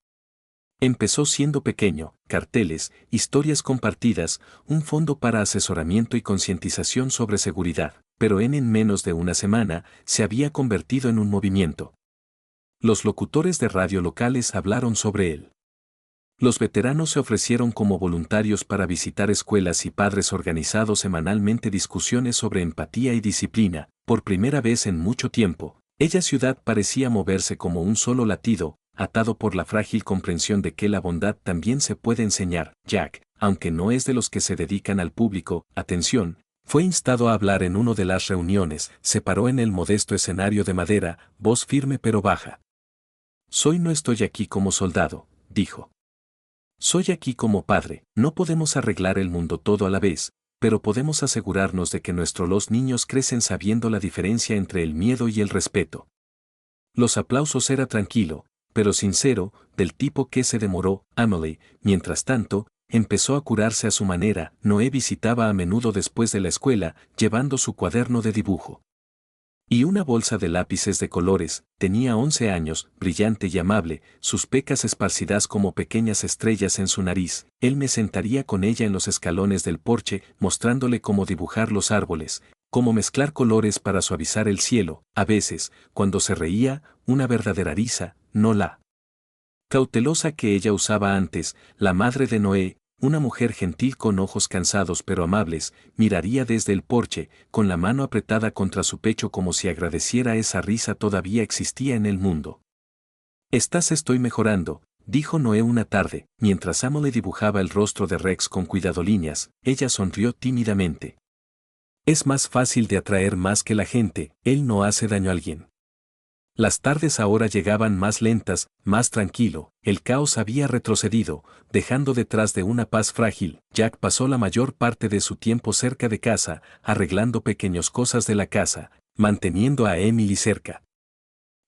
Empezó siendo pequeño, carteles, historias compartidas, un fondo para asesoramiento y concientización sobre seguridad, pero en menos de una semana se había convertido en un movimiento. Los locutores de radio locales hablaron sobre él. Los veteranos se ofrecieron como voluntarios para visitar escuelas y padres organizados semanalmente discusiones sobre empatía y disciplina. Por primera vez en mucho tiempo, ella ciudad parecía moverse como un solo latido, atado por la frágil comprensión de que la bondad también se puede enseñar. Jack, aunque no es de los que se dedican al público, atención, fue instado a hablar en una de las reuniones, se paró en el modesto escenario de madera, voz firme pero baja. No estoy aquí como soldado, dijo. Soy aquí como padre. No podemos arreglar el mundo todo a la vez, pero podemos asegurarnos de que los niños crecen sabiendo la diferencia entre el miedo y el respeto. Los aplausos era tranquilo, pero sincero, del tipo que se demoró. Emily, mientras tanto, empezó a curarse a su manera. Noé visitaba a menudo después de la escuela, llevando su cuaderno de dibujo y una bolsa de lápices de colores. Tenía 11 años, brillante y amable, sus pecas esparcidas como pequeñas estrellas en su nariz. Él me sentaría con ella en los escalones del porche, mostrándole cómo dibujar los árboles, cómo mezclar colores para suavizar el cielo. A veces, cuando se reía, una verdadera risa, no la cautelosa que ella usaba antes. La madre de Noé, una mujer gentil con ojos cansados pero amables, miraría desde el porche, con la mano apretada contra su pecho como si agradeciera esa risa todavía existía en el mundo. Estoy mejorando, dijo Noé una tarde, mientras Emily dibujaba el rostro de Rex con cuidado líneas. Ella sonrió tímidamente. Es más fácil de atraer más que la gente, él no hace daño a alguien. Las tardes ahora llegaban más lentas, más tranquilo, el caos había retrocedido, dejando detrás de una paz frágil. Jack pasó la mayor parte de su tiempo cerca de casa, arreglando pequeñas cosas de la casa, manteniendo a Emily cerca.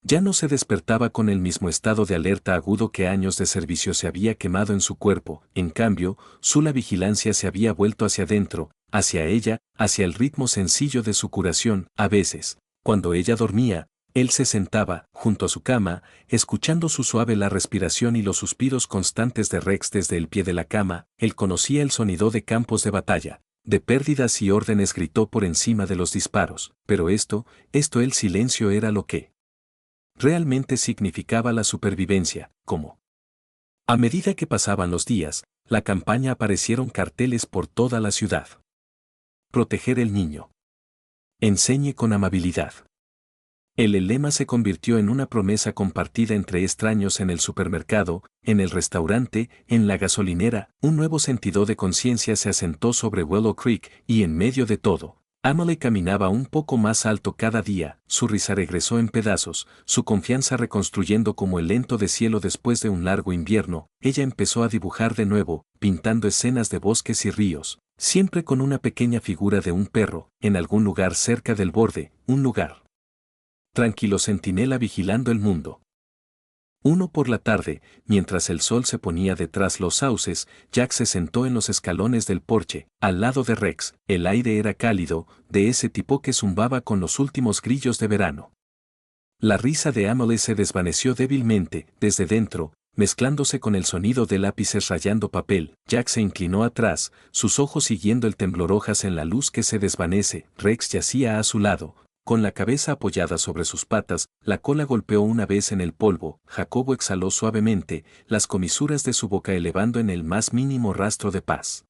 Ya no se despertaba con el mismo estado de alerta agudo que años de servicio se había quemado en su cuerpo, en cambio, la vigilancia se había vuelto hacia adentro, hacia ella, hacia el ritmo sencillo de su curación. A veces, cuando ella dormía, él se sentaba, junto a su cama, escuchando su suave la respiración y los suspiros constantes de Rex desde el pie de la cama. Él conocía el sonido de campos de batalla, de pérdidas y órdenes gritó por encima de los disparos, pero el silencio era lo que realmente significaba la supervivencia, como. A medida que pasaban los días, la campaña aparecieron carteles por toda la ciudad. Proteger el niño. Enseñe con amabilidad. El lema se convirtió en una promesa compartida entre extraños en el supermercado, en el restaurante, en la gasolinera. Un nuevo sentido de conciencia se asentó sobre Willow Creek, y en medio de todo, Emily caminaba un poco más alto cada día. Su risa regresó en pedazos, su confianza reconstruyendo como el lento de cielo después de un largo invierno. Ella empezó a dibujar de nuevo, pintando escenas de bosques y ríos, siempre con una pequeña figura de un perro, en algún lugar cerca del borde, un lugar tranquilo, centinela vigilando el mundo. Por la tarde, mientras el sol se ponía detrás los sauces, Jack se sentó en los escalones del porche, al lado de Rex. El aire era cálido, de ese tipo que zumbaba con los últimos grillos de verano. La risa de Emily se desvaneció débilmente, desde dentro, mezclándose con el sonido de lápices rayando papel. Jack se inclinó atrás, sus ojos siguiendo el temblor hojas en la luz que se desvanece. Rex yacía a su lado, con la cabeza apoyada sobre sus patas, la cola golpeó una vez en el polvo. Jacobo exhaló suavemente, las comisuras de su boca elevando en el más mínimo rastro de paz.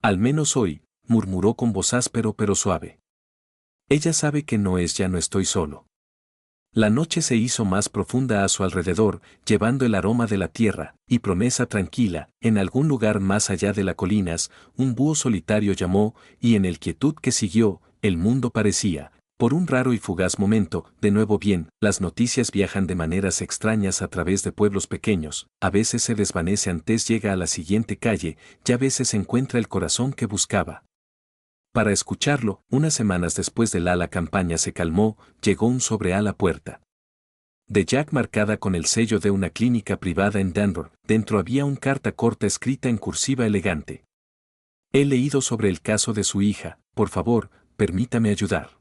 Al menos hoy, murmuró con voz áspero pero suave. Ella sabe que ya no estoy solo. La noche se hizo más profunda a su alrededor, llevando el aroma de la tierra, y promesa tranquila. En algún lugar más allá de las colinas, un búho solitario llamó, y en el quietud que siguió, el mundo parecía, por un raro y fugaz momento, de nuevo bien. Las noticias viajan de maneras extrañas a través de pueblos pequeños, a veces se desvanece antes llega a la siguiente calle, y a veces encuentra el corazón que buscaba. Para escucharlo, unas semanas después de la campaña se calmó, llegó un sobre a la puerta de Jack marcada con el sello de una clínica privada en Denver. Dentro había una carta corta escrita en cursiva elegante. He leído sobre el caso de su hija, por favor, permítame ayudar.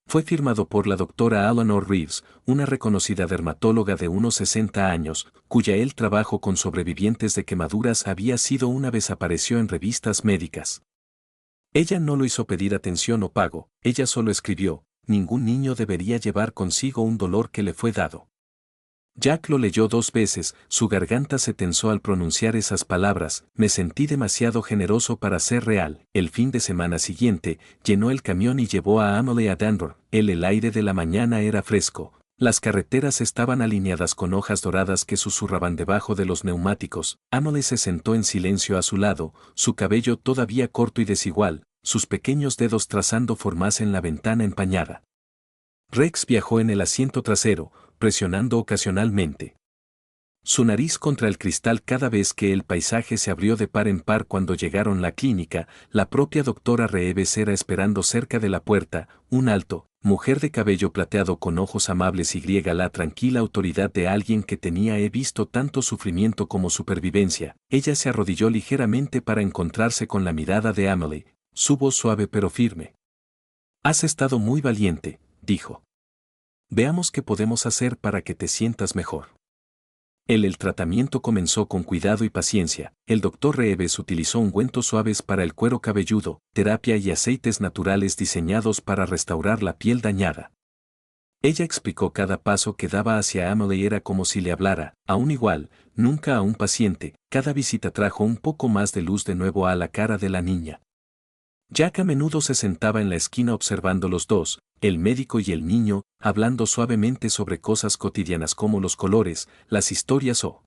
Fue firmado por la doctora Eleanor Reeves, una reconocida dermatóloga de unos 60 años, cuya el trabajo con sobrevivientes de quemaduras había sido una vez apareció en revistas médicas. Ella no lo hizo pedir atención o pago, ella solo escribió: ningún niño debería llevar consigo un dolor que le fue dado. Jack lo leyó 2 veces, su garganta se tensó al pronunciar esas palabras. Me sentí demasiado generoso para ser real. El fin de semana siguiente, llenó el camión y llevó a Emily a Denver. El aire de la mañana era fresco. Las carreteras estaban alineadas con hojas doradas que susurraban debajo de los neumáticos. Emily se sentó en silencio a su lado, su cabello todavía corto y desigual, sus pequeños dedos trazando formas en la ventana empañada. Rex viajó en el asiento trasero, presionando ocasionalmente su nariz contra el cristal cada vez que el paisaje se abrió de par en par. Cuando llegaron a la clínica, la propia doctora Reeves era esperando cerca de la puerta, un alto, mujer de cabello plateado con ojos amables y la tranquila autoridad de alguien que he visto tanto sufrimiento como supervivencia. Ella se arrodilló ligeramente para encontrarse con la mirada de Emily, su voz suave pero firme. Has estado muy valiente, dijo. Veamos qué podemos hacer para que te sientas mejor. El tratamiento comenzó con cuidado y paciencia. El doctor Reeves utilizó ungüentos suaves para el cuero cabelludo, terapia y aceites naturales diseñados para restaurar la piel dañada. Ella explicó cada paso que daba hacia Emily era como si le hablara, aún igual, nunca a un paciente. Cada visita trajo un poco más de luz de nuevo a la cara de la niña. Jack a menudo se sentaba en la esquina observando los dos, el médico y el niño, hablando suavemente sobre cosas cotidianas como los colores, las historias o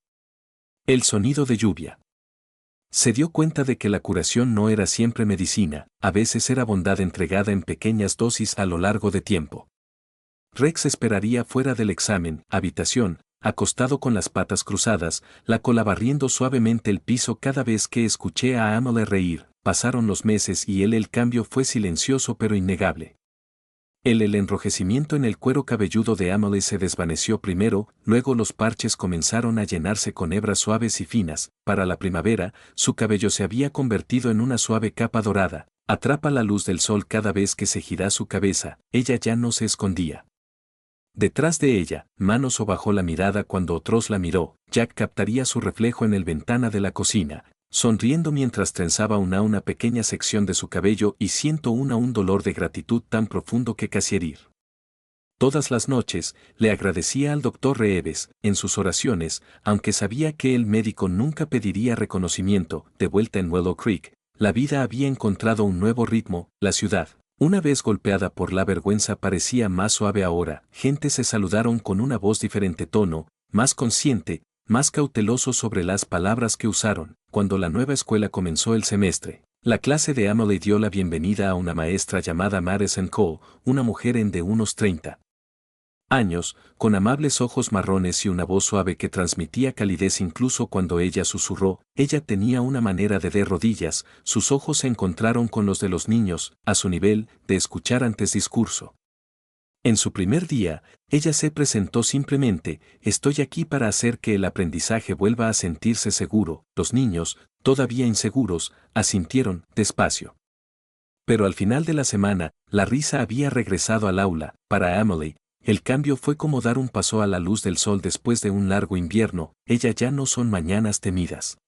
el sonido de lluvia. Se dio cuenta de que la curación no era siempre medicina, a veces era bondad entregada en pequeñas dosis a lo largo de tiempo. Rex esperaría fuera del habitación, acostado con las patas cruzadas, la cola barriendo suavemente el piso cada vez que escuché a Emily reír. Pasaron los meses y el cambio fue silencioso pero innegable. El enrojecimiento en el cuero cabelludo de Emily se desvaneció primero, luego los parches comenzaron a llenarse con hebras suaves y finas. Para la primavera, su cabello se había convertido en una suave capa dorada. Atrapa la luz del sol cada vez que se gira su cabeza. Ella ya no se escondía detrás de ella, Manos o bajó la mirada cuando otros la miró. Jack captaría su reflejo en el ventana de la cocina, sonriendo mientras trenzaba una pequeña sección de su cabello y siento un dolor de gratitud tan profundo que casi herir. Todas las noches, le agradecía al doctor Reeves, en sus oraciones, aunque sabía que el médico nunca pediría reconocimiento. De vuelta en Willow Creek, la vida había encontrado un nuevo ritmo. La ciudad, una vez golpeada por la vergüenza, parecía más suave ahora. Gente se saludaron con una voz diferente tono, más consciente, más cauteloso sobre las palabras que usaron. Cuando la nueva escuela comenzó el semestre, la clase de Emily dio la bienvenida a una maestra llamada Madison Cole, una mujer de unos 30 años, con amables ojos marrones y una voz suave que transmitía calidez incluso cuando ella susurró. Ella tenía una manera de rodillas, sus ojos se encontraron con los de los niños, a su nivel, de escuchar antes discurso. En su primer día, ella se presentó simplemente: estoy aquí para hacer que el aprendizaje vuelva a sentirse seguro. Los niños, todavía inseguros, asintieron, despacio. Pero al final de la semana, la risa había regresado al aula. Para Emily, el cambio fue como dar un paso a la luz del sol después de un largo invierno. Ella ya no son mañanas temidas.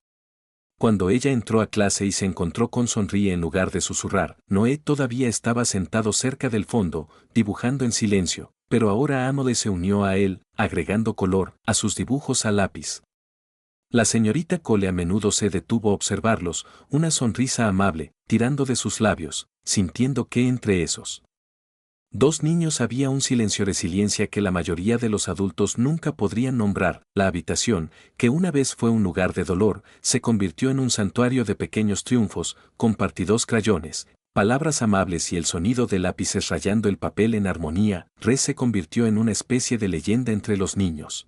Cuando ella entró a clase y se encontró con sonríe en lugar de susurrar, Noé todavía estaba sentado cerca del fondo, dibujando en silencio, pero ahora Emily se unió a él, agregando color a sus dibujos a lápiz. La señorita Cole a menudo se detuvo a observarlos, una sonrisa amable, tirando de sus labios, sintiendo que entre esos dos niños había un silencio resiliencia que la mayoría de los adultos nunca podrían nombrar. La habitación, que una vez fue un lugar de dolor, se convirtió en un santuario de pequeños triunfos. Compartidos crayones, palabras amables y el sonido de lápices rayando el papel en armonía. Re se convirtió en una especie de leyenda entre los niños.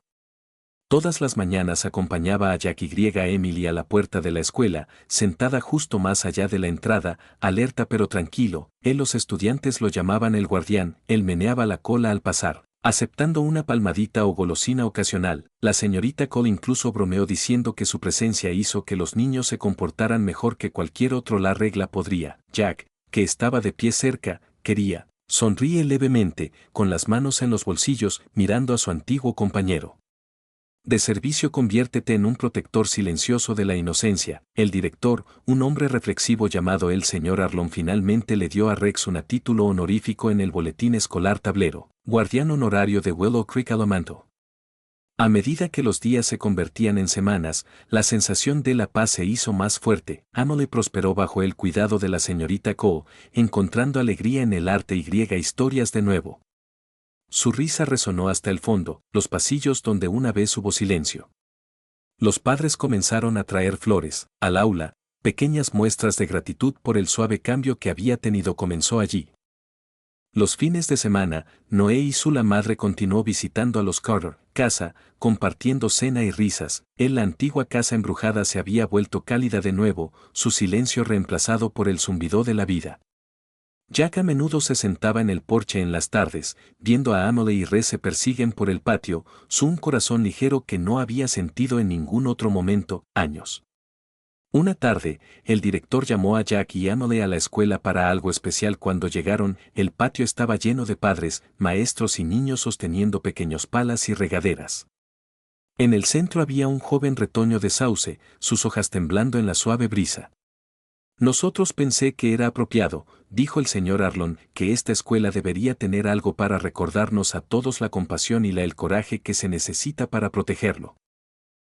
Todas las mañanas acompañaba a Jack y Emily a la puerta de la escuela, sentada justo más allá de la entrada, alerta pero tranquilo. Los estudiantes lo llamaban el guardián. Él meneaba la cola al pasar. Aceptando una palmadita o golosina ocasional, la señorita Cole incluso bromeó diciendo que su presencia hizo que los niños se comportaran mejor que cualquier otro. La regla podría. Jack, que estaba de pie cerca, quería. Sonríe levemente, con las manos en los bolsillos, mirando a su antiguo compañero. De servicio conviértete en un protector silencioso de la inocencia. El director, un hombre reflexivo llamado el señor Arlon, finalmente le dio a Rex un título honorífico en el boletín escolar tablero, guardián honorario de Willow Creek Alamanto. A medida que los días se convertían en semanas, la sensación de la paz se hizo más fuerte. Emily prosperó bajo el cuidado de la señorita Cole, encontrando alegría en el arte y historias de nuevo. Su risa resonó hasta el fondo, los pasillos donde una vez hubo silencio. Los padres comenzaron a traer flores al aula, pequeñas muestras de gratitud por el suave cambio que había tenido. Comenzó allí. Los fines de semana, Noé y su la madre continuó visitando a los Carter, casa, compartiendo cena y risas. La antigua casa embrujada se había vuelto cálida de nuevo, su silencio reemplazado por el zumbido de la vida. Jack a menudo se sentaba en el porche en las tardes, viendo a Emily y Rex se persiguen por el patio, un corazón ligero que no había sentido en ningún otro momento, años. Una tarde, el director llamó a Jack y Emily a la escuela para algo especial. Cuando llegaron, el patio estaba lleno de padres, maestros y niños sosteniendo pequeños palas y regaderas. En el centro había un joven retoño de sauce, sus hojas temblando en la suave brisa. Nosotros pensé que era apropiado, dijo el señor Arlon, que esta escuela debería tener algo para recordarnos a todos la compasión y el coraje que se necesita para protegerlo.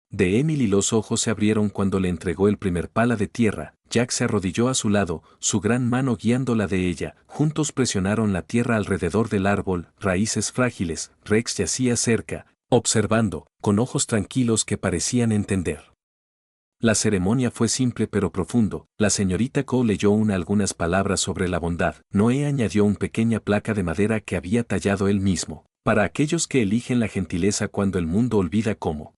De Emily los ojos se abrieron cuando le entregó el primer pala de tierra. Jack se arrodilló a su lado, su gran mano guiándola de ella. Juntos presionaron la tierra alrededor del árbol, raíces frágiles. Rex yacía cerca, observando, con ojos tranquilos que parecían entender. La ceremonia fue simple pero profundo. La señorita Cole leyó algunas palabras sobre la bondad. Noé añadió una pequeña placa de madera que había tallado él mismo, para aquellos que eligen la gentileza cuando el mundo olvida cómo.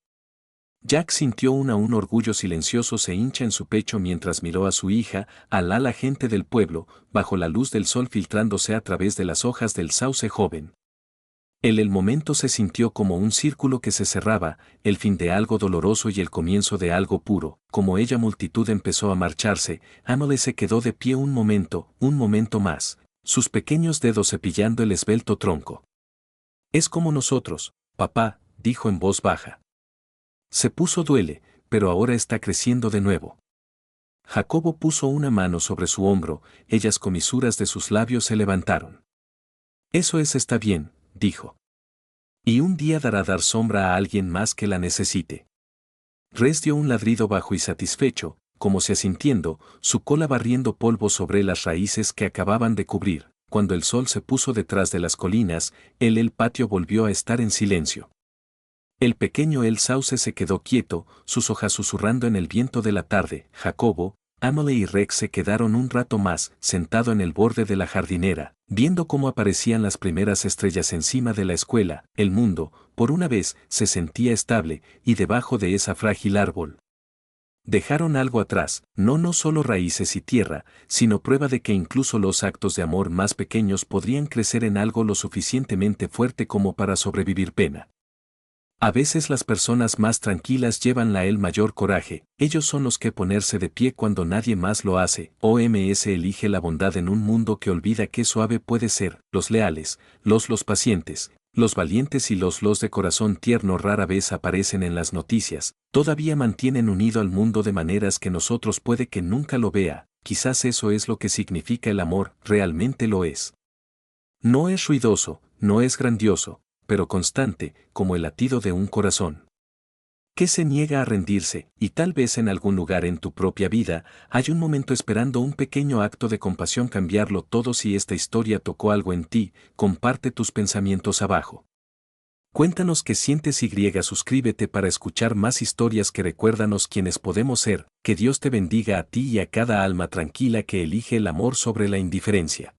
Jack sintió un orgullo silencioso se hincha en su pecho mientras miró a su hija, a la gente del pueblo, bajo la luz del sol filtrándose a través de las hojas del sauce joven. El momento se sintió como un círculo que se cerraba, el fin de algo doloroso y el comienzo de algo puro. Como ella multitud empezó a marcharse, Emily se quedó de pie un momento más, sus pequeños dedos cepillando el esbelto tronco. Es como nosotros, papá, dijo en voz baja. Se puso duele, pero ahora está creciendo de nuevo. Jacobo puso una mano sobre su hombro, ellas comisuras de sus labios se levantaron. Eso está bien, dijo. Y un día dará dar sombra a alguien más que la necesite. Rex dio un ladrido bajo y satisfecho, como si asintiendo, su cola barriendo polvo sobre las raíces que acababan de cubrir. Cuando el sol se puso detrás de las colinas, el patio volvió a estar en silencio. El pequeño sauce se quedó quieto, sus hojas susurrando en el viento de la tarde. Jacobo, Emily y Rex se quedaron un rato más, sentado en el borde de la jardinera, viendo cómo aparecían las primeras estrellas encima de la escuela. El mundo, por una vez, se sentía estable, y debajo de esa frágil árbol. Dejaron algo atrás, no solo raíces y tierra, sino prueba de que incluso los actos de amor más pequeños podrían crecer en algo lo suficientemente fuerte como para sobrevivir pena. A veces las personas más tranquilas llevan el mayor coraje, ellos son los que ponerse de pie cuando nadie más lo hace. OMS elige la bondad en un mundo que olvida qué suave puede ser. Los leales, los pacientes, los valientes y los de corazón tierno rara vez aparecen en las noticias, todavía mantienen unido al mundo de maneras que nosotros puede que nunca lo vea. Quizás eso es lo que significa el amor, realmente lo es. No es ruidoso, no es grandioso, pero constante, como el latido de un corazón que se niega a rendirse, y tal vez en algún lugar en tu propia vida, hay un momento esperando un pequeño acto de compasión cambiarlo todo. Si esta historia tocó algo en ti, comparte tus pensamientos abajo. Cuéntanos qué sientes y suscríbete para escuchar más historias que recuérdanos quiénes podemos ser. Que Dios te bendiga a ti y a cada alma tranquila que elige el amor sobre la indiferencia.